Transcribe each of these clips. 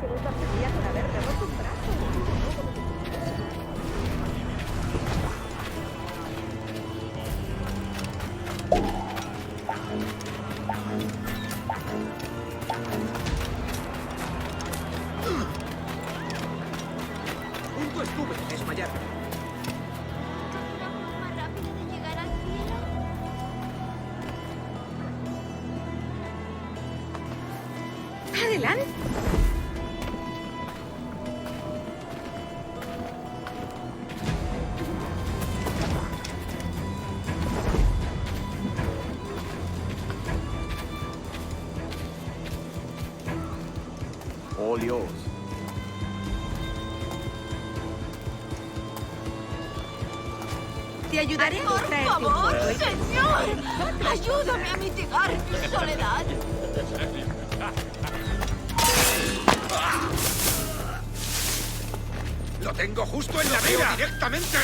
segundos tendría que haberme roto un brazo. Punto estuve, desmayar. ¿Una forma más rápida de llegar al cielo? ¡Adelante! All yours. Te ayudaré a Por distraerte un favor, poco, ¿eh? señor. Ayúdame a mitigar mi soledad. ¡Lo tengo justo en la mira! ¡Directamente!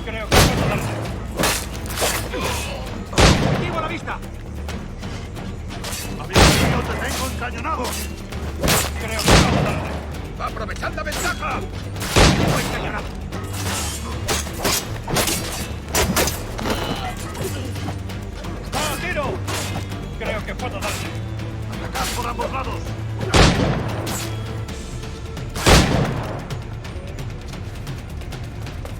Creo que puedo darle. ¡Activo a la vista! Amigo mío, te tengo encañonado. Creo que puedo darle. ¡Aprovechad la ventaja! ¡Voy encañonado! ¡Va a tiro! Creo que puedo darle. Atacad por ambos lados.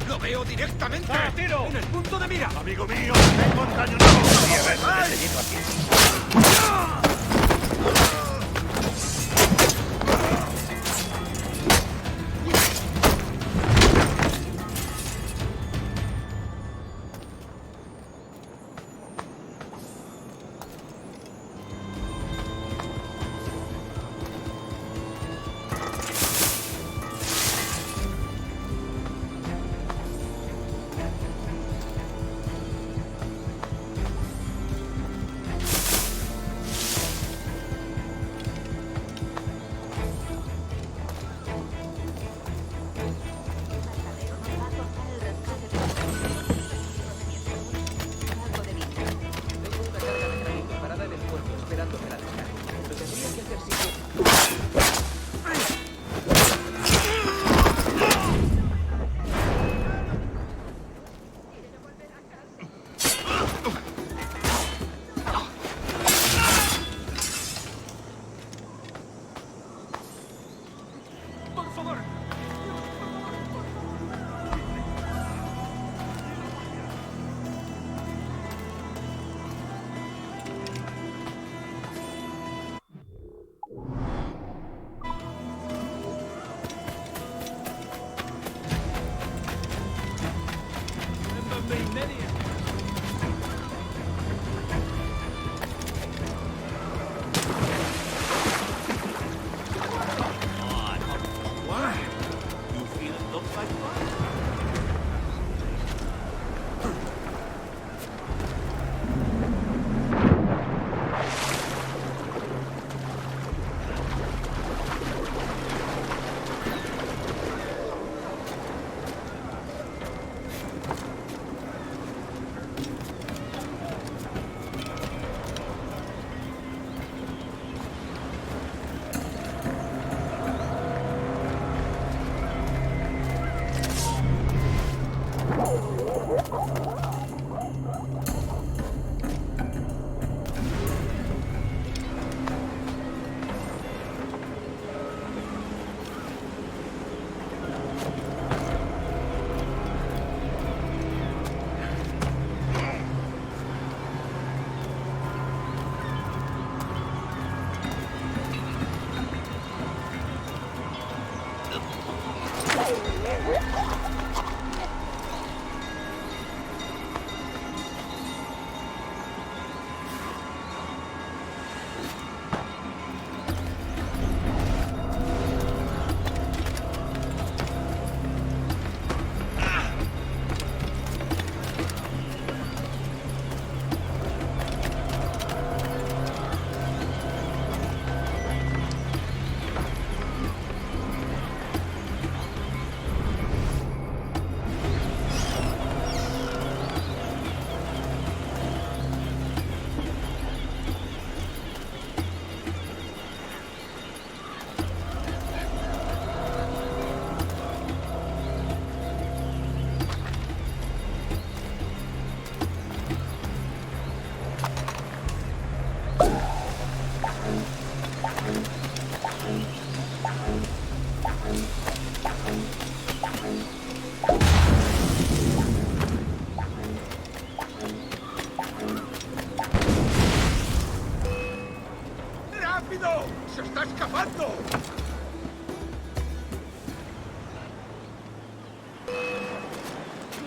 ¡Lo veo directamente! ¡Va a tiro! ¡En el punto de mira! Amigo mío, te tengo encañonado. Tengo una carga de granito parada en el puerto esperando que la descargue. Lo tendría que hacer sin... ¡Por favor!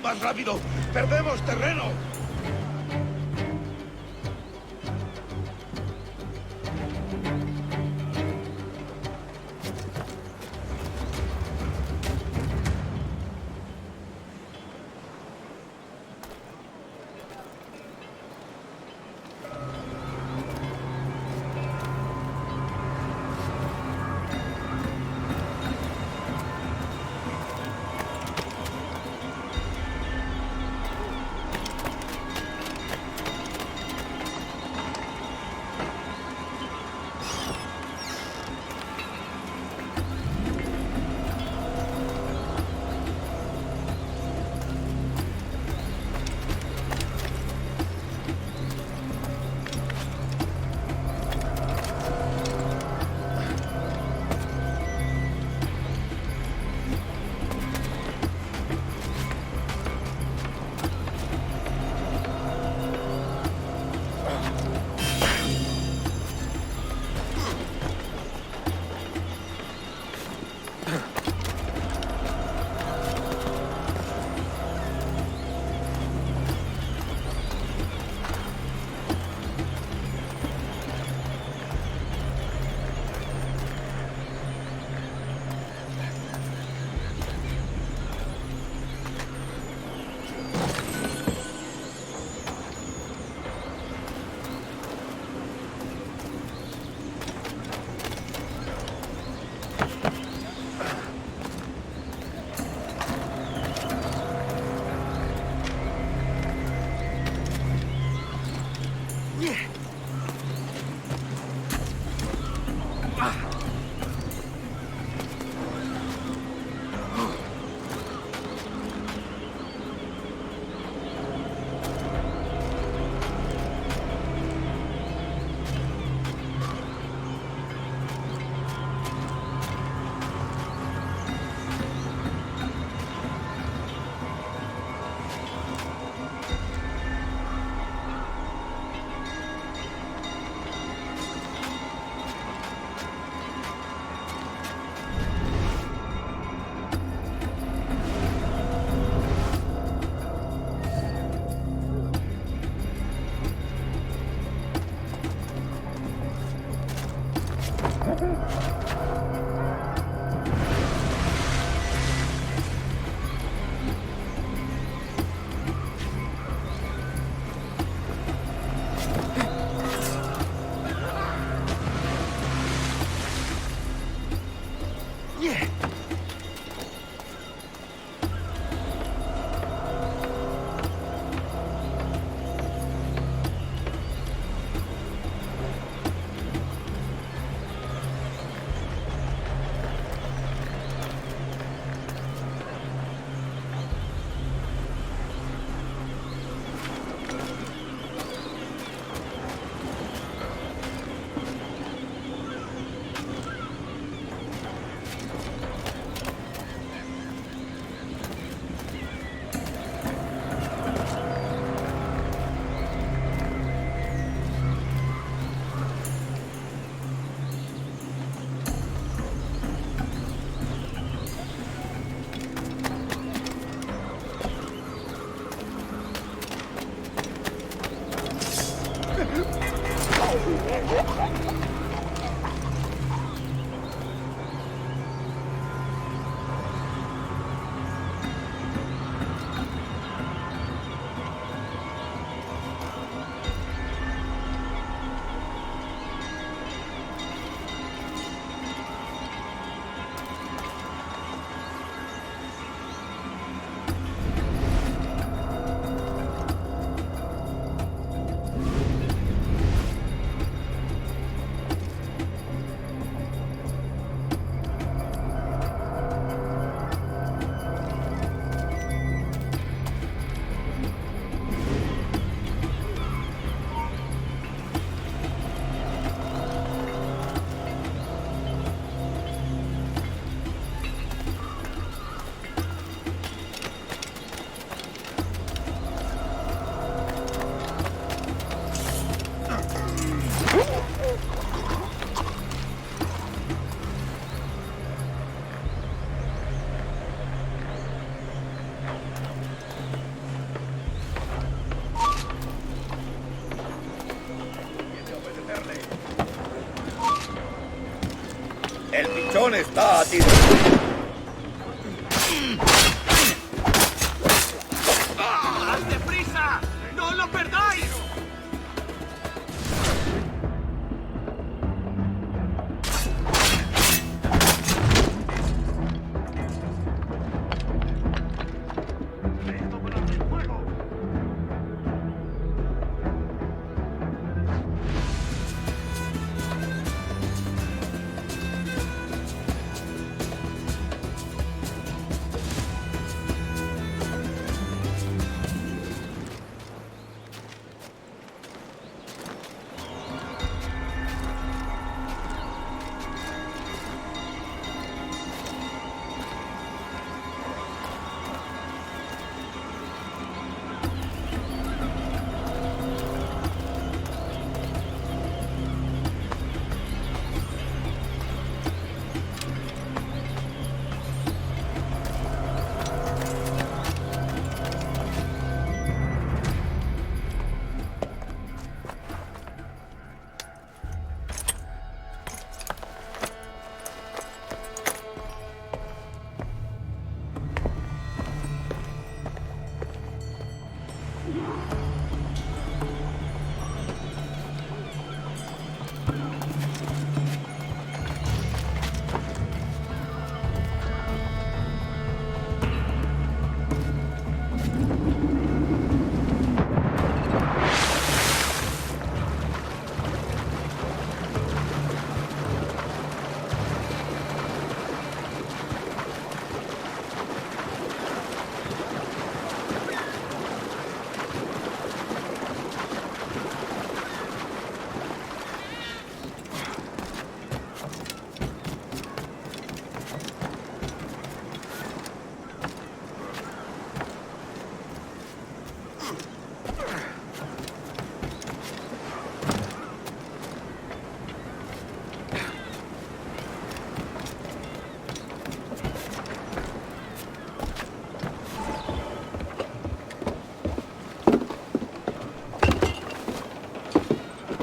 ¡Más rápido! ¡Perdemos terreno! mesón está a tiro. ¡Dad deprisa! ¡No lo perdáis!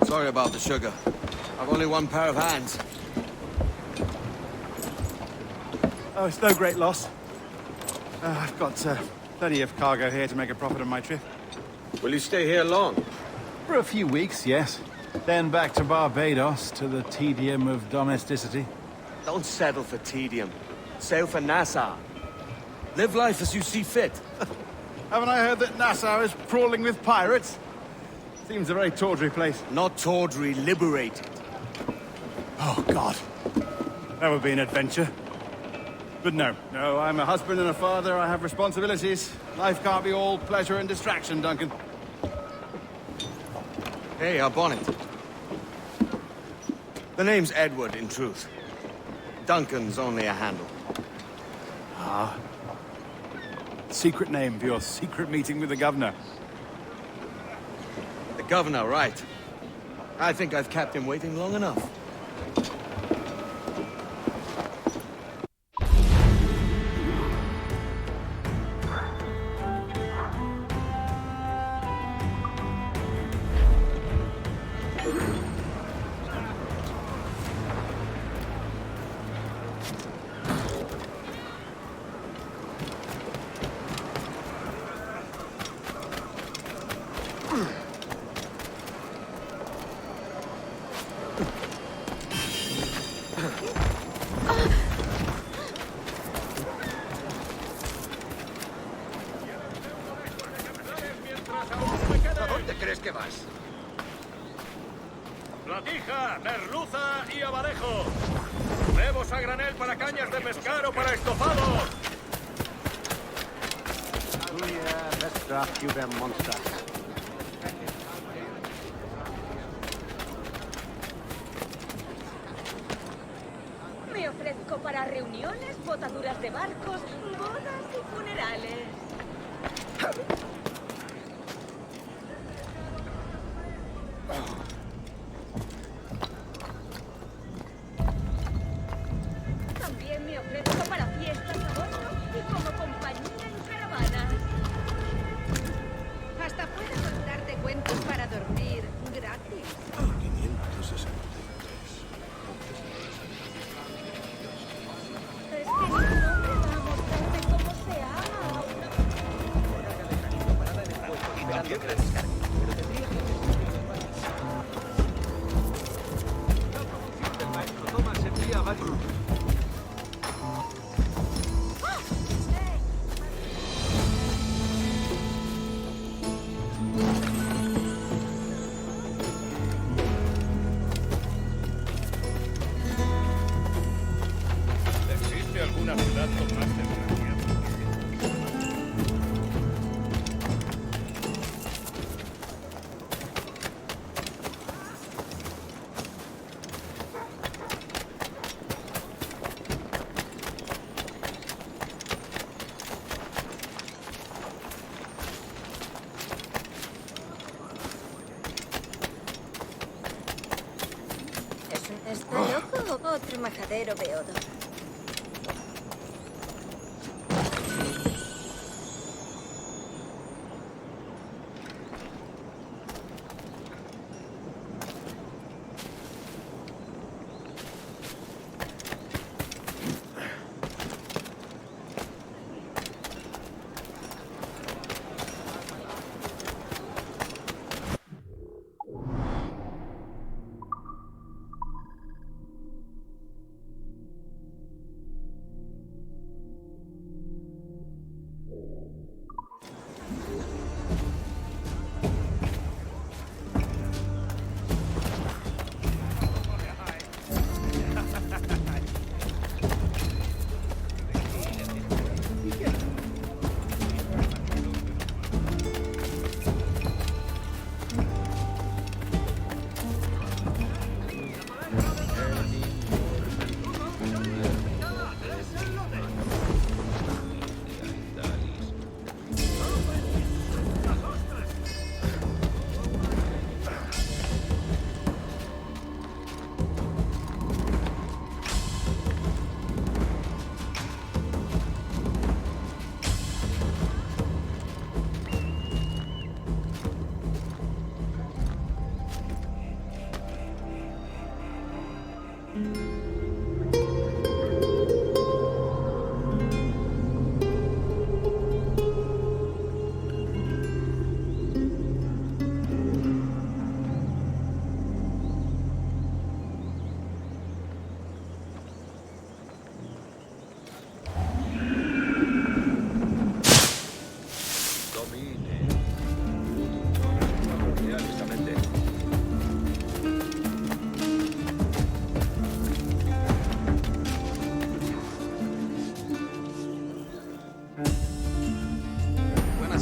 Sorry about the sugar. I've only one pair of hands. Oh, it's no great loss. I've got plenty of cargo here to make a profit on my trip. Will you stay here long? For a few weeks, yes. Then back to Barbados, to the tedium of domesticity. Don't settle for tedium. Sail for Nassau. Live life as you see fit. Haven't I heard that Nassau is crawling with pirates? Seems a very tawdry place. Not tawdry, liberated. Oh, God. That would be an adventure. But no, I'm a husband and a father. I have responsibilities. Life can't be all pleasure and distraction, Duncan. Hey, our bonnet. The name's Edward, in truth. Duncan's only a handle. Ah. Secret name for your secret meeting with the governor. The governor, right. I think I've kept him waiting long enough. ¿A dónde crees que vas? Platija, merluza y abadejo. Huevos a granel para cañas de pescar o para estofados. Let's draft you them monsters. Me ofrezco para reuniones, botaduras de barcos, bodas y funerales. También me ofrezco para fiestas a bordo y como compañía en caravanas. Hasta puedo contarte cuentos para dormir gratis. 563. esperando que la descargue. Pero tendría que hacer sitios básicos. La producción del maestro Thomas envía varios... ¿Existe alguna ciudad con más tecnología? ¿Está loco o otro majadero beodo?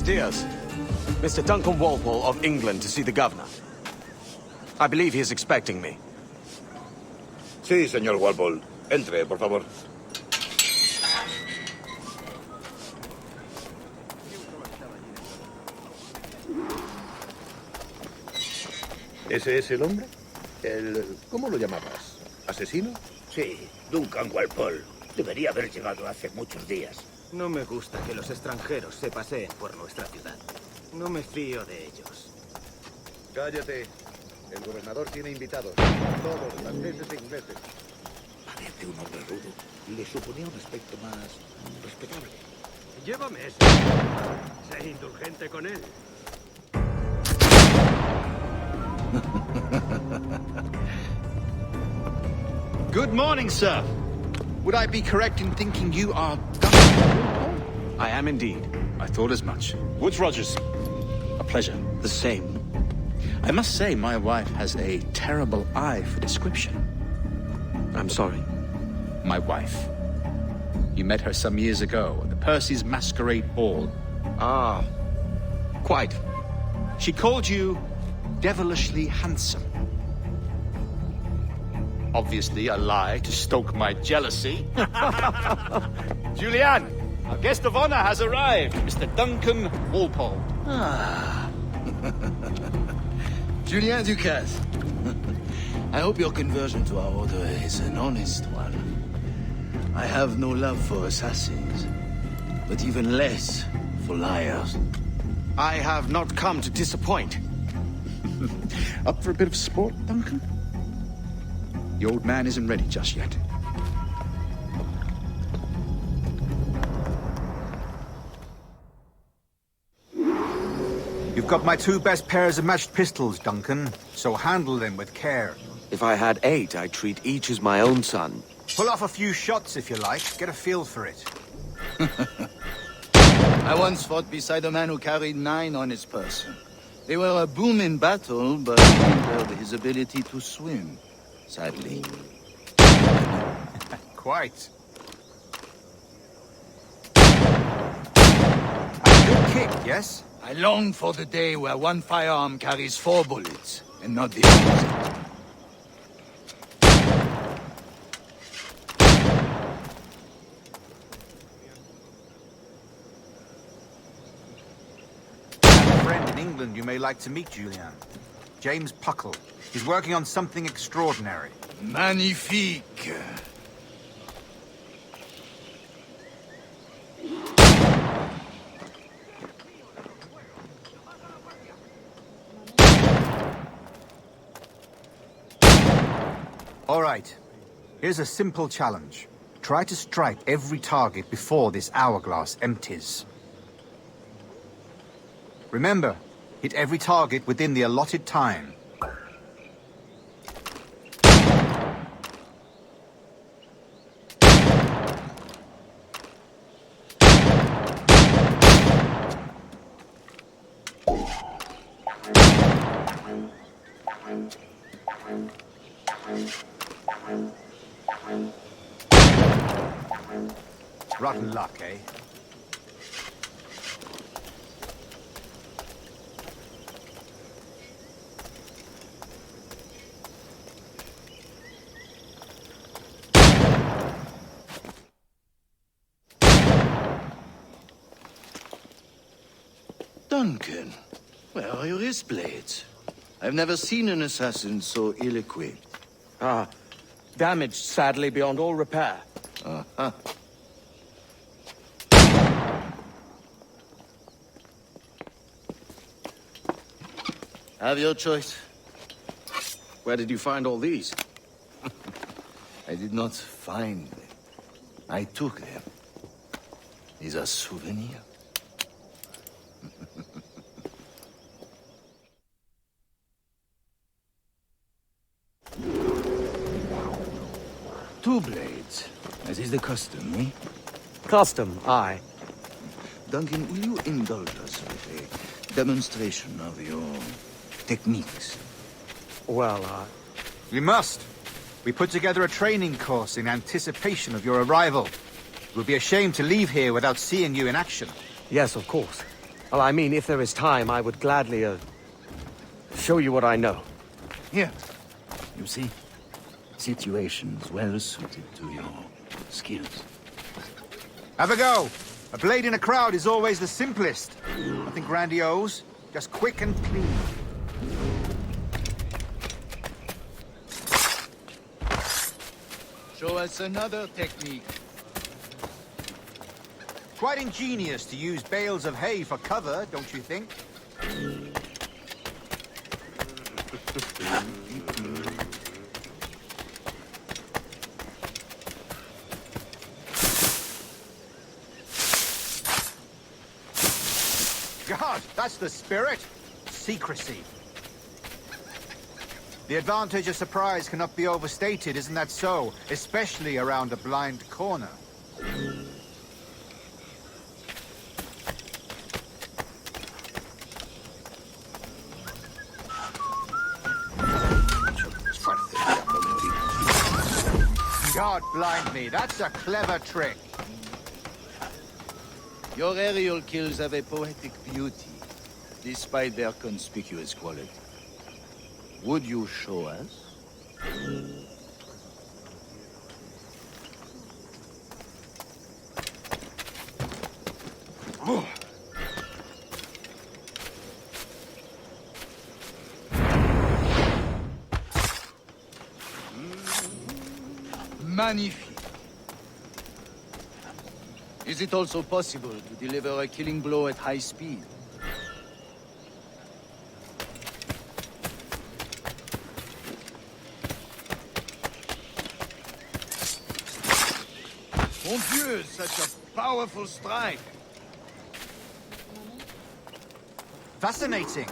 Diaz. Mr. Duncan Walpole of England to see the governor. I believe he is expecting me. Sí, señor Walpole. Entre, por favor. ¿Ese es el hombre? ¿Cómo lo llamabas? ¿Asesino? Sí, Duncan Walpole. Debería haber llegado hace muchos días. No me gusta que los extranjeros se paseen por nuestra ciudad. No me fío de ellos. Cállate. El gobernador tiene invitados. Todos, franceses e ingleses. Parece un hombre rudo. Le suponía un aspecto más respetable. Llévame eso. Sé indulgente con él. Good morning, sir. Would I be correct in thinking you are Duncan? I am indeed. I thought as much. Woods Rogers. A pleasure. The same. I must say, my wife has a terrible eye for description. I'm sorry. My wife. You met her some years ago at the Percy's Masquerade Ball. Ah, quite. She called you devilishly handsome. Obviously a lie to stoke my jealousy. Julianne, our guest of honor has arrived, Mr. Duncan Walpole. Ah. Julien Ducasse. I hope your conversion to our order is an honest one. I have no love for assassins, but even less for liars. I have not come to disappoint. Up for a bit of sport, Duncan? The old man isn't ready just yet. You've got my 2 best pairs of matched pistols, Duncan, so handle them with care. If I had 8, I'd treat each as my own son. Pull off a few shots if you like, get a feel for it. I once fought beside a man who carried 9 on his person. They were a boom in battle, but hindered his ability to swim, sadly. Quite. A good kick, yes? I long for the day where one firearm carries 4 bullets, and not the opposite. In England you may like to meet, Julian. James Puckle. He's working on something extraordinary. Magnifique. All right. Here's a simple challenge. Try to strike every target before this hourglass empties. Remember, hit every target within the allotted time. Rotten luck, eh? Duncan, where are your wrist blades? I've never seen an assassin so ill-equipped. Ah, damaged sadly beyond all repair. Uh-huh. Have your choice. Where did you find all these? I did not find them. I took them. These are souvenirs. Two blades, as is the custom, eh? Custom, aye. Duncan, will you indulge us with a demonstration of your techniques? Well, We must. We put together a training course in anticipation of your arrival. It would be a shame to leave here without seeing you in action. yes, of course. Well, I mean, if there is time, I would gladly, show you what I know. Here, you see? Situations well suited to your skills. Have a go. A blade in a crowd is always the simplest. Nothing grandiose, just quick and clean. Show us another technique. Quite ingenious to use bales of hay for cover, don't you think? God, that's the spirit. Secrecy. The advantage of surprise cannot be overstated, isn't that so? Especially around a blind corner. God blind me, that's a clever trick. Your aerial kills have a poetic beauty, despite their conspicuous quality. Would you show us? Magnifique. Is it also possible to deliver a killing blow at high speed? Mon Dieu, such a powerful strike! Fascinating.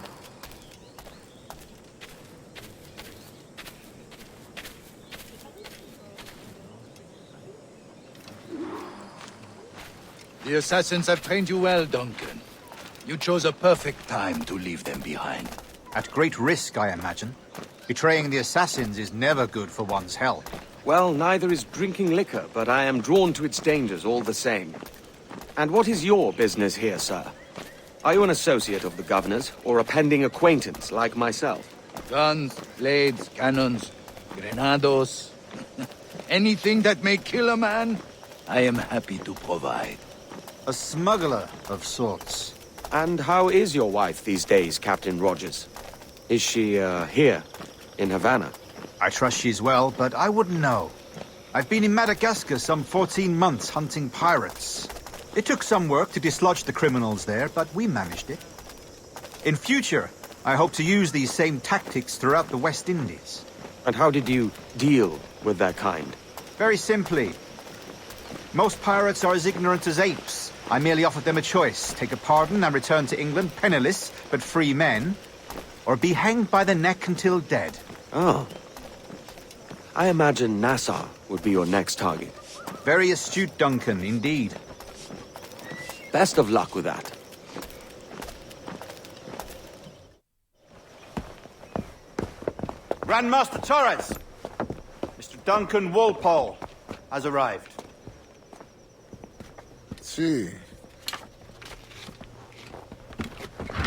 The assassins have trained you well, Duncan. You chose a perfect time to leave them behind. At great risk, I imagine. Betraying the assassins is never good for one's health. Well, neither is drinking liquor, but I am drawn to its dangers all the same. And what is your business here, sir? Are you an associate of the governor's, or a pending acquaintance like myself? Guns, blades, cannons, grenados. Anything that may kill a man, I am happy to provide. A smuggler of sorts. And how is your wife these days, Captain Rogers? Is she, here, in Havana? I trust she's well, but I wouldn't know. I've been in Madagascar some 14 months hunting pirates. It took some work to dislodge the criminals there, but we managed it. In future, I hope to use these same tactics throughout the West Indies. And how did you deal with that kind? Very simply. Most pirates are as ignorant as apes. I merely offered them a choice. Take a pardon and return to England penniless, but free men. Or be hanged by the neck until dead. Oh. I imagine Nassau would be your next target. Very astute, Duncan, indeed. Best of luck with that. Grandmaster Torres! Mr. Duncan Walpole has arrived. See.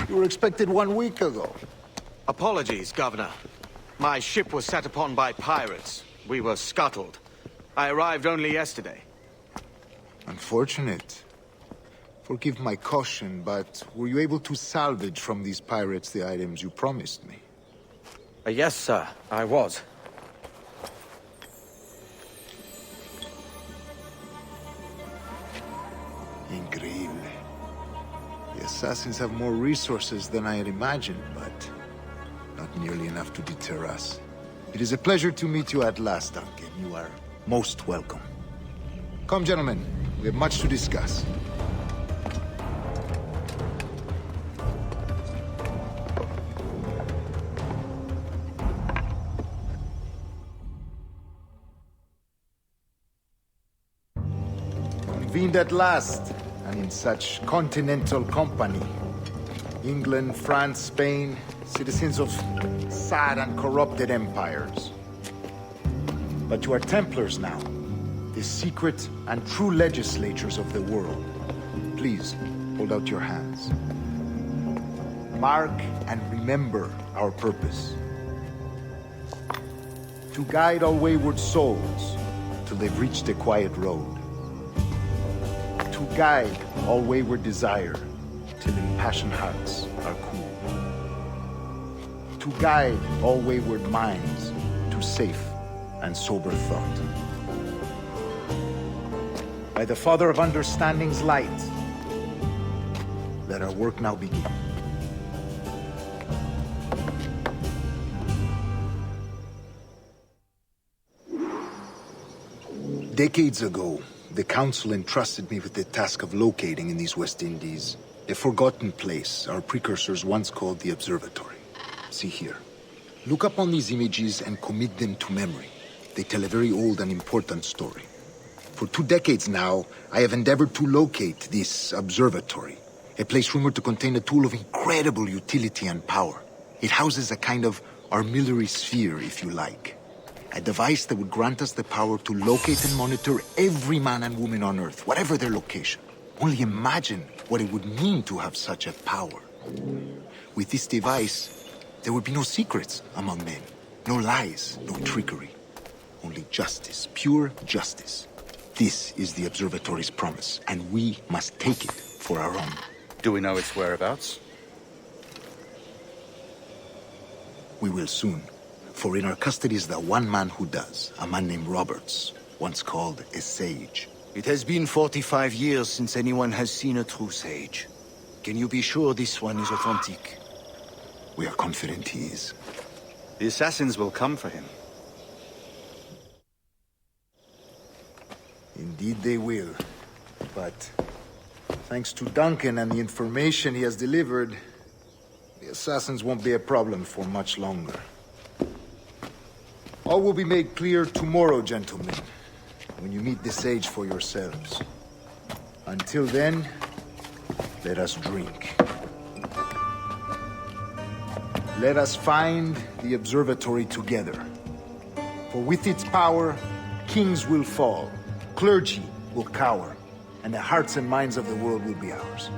You were expected 1 week ago. Apologies, Governor. My ship was set upon by pirates. We were scuttled. I arrived only yesterday. Unfortunate. Forgive my caution, but were you able to salvage from these pirates the items you promised me? Yes, sir, I was. Increíble. The assassins have more resources than I had imagined, but not nearly enough to deter us. It is a pleasure to meet you at last, Duncan. You are most welcome. Come, gentlemen. We have much to discuss. Convened at last, and in such continental company. England, France, Spain, citizens of sad and corrupted empires. But you are Templars now, the secret and true legislators of the world. Please, hold out your hands. Mark and remember our purpose. To guide all wayward souls till they've reached a quiet road. To guide all wayward desire till impassioned hearts are cool. To guide all wayward minds to safe and sober thought. By the Father of Understanding's light, let our work now begin. Decades ago, the Council entrusted me with the task of locating in these West Indies a forgotten place our precursors once called the Observatory. See here. Look up on these images and commit them to memory. They tell a very old and important story. For 2 decades now, I have endeavored to locate this observatory, a place rumored to contain a tool of incredible utility and power. It houses a kind of armillary sphere, if you like. A device that would grant us the power to locate and monitor every man and woman on Earth, whatever their location. Only imagine what it would mean to have such a power. With this device, there would be no secrets among men, no lies, no trickery. Only justice, pure justice. This is the observatory's promise, and we must take it for our own. Do we know its whereabouts? We will soon. For in our custody is the one man who does, a man named Roberts, once called a sage. It has been 45 years since anyone has seen a true sage. Can you be sure this one is authentic? We are confident he is. The assassins will come for him. Indeed they will. But thanks to Duncan and the information he has delivered, The assassins won't be a problem for much longer. All will be made clear tomorrow, gentlemen, when you meet the sage for yourselves. Until then, let us drink. Let us find the observatory together. For with its power, kings will fall, clergy will cower, and the hearts and minds of the world will be ours.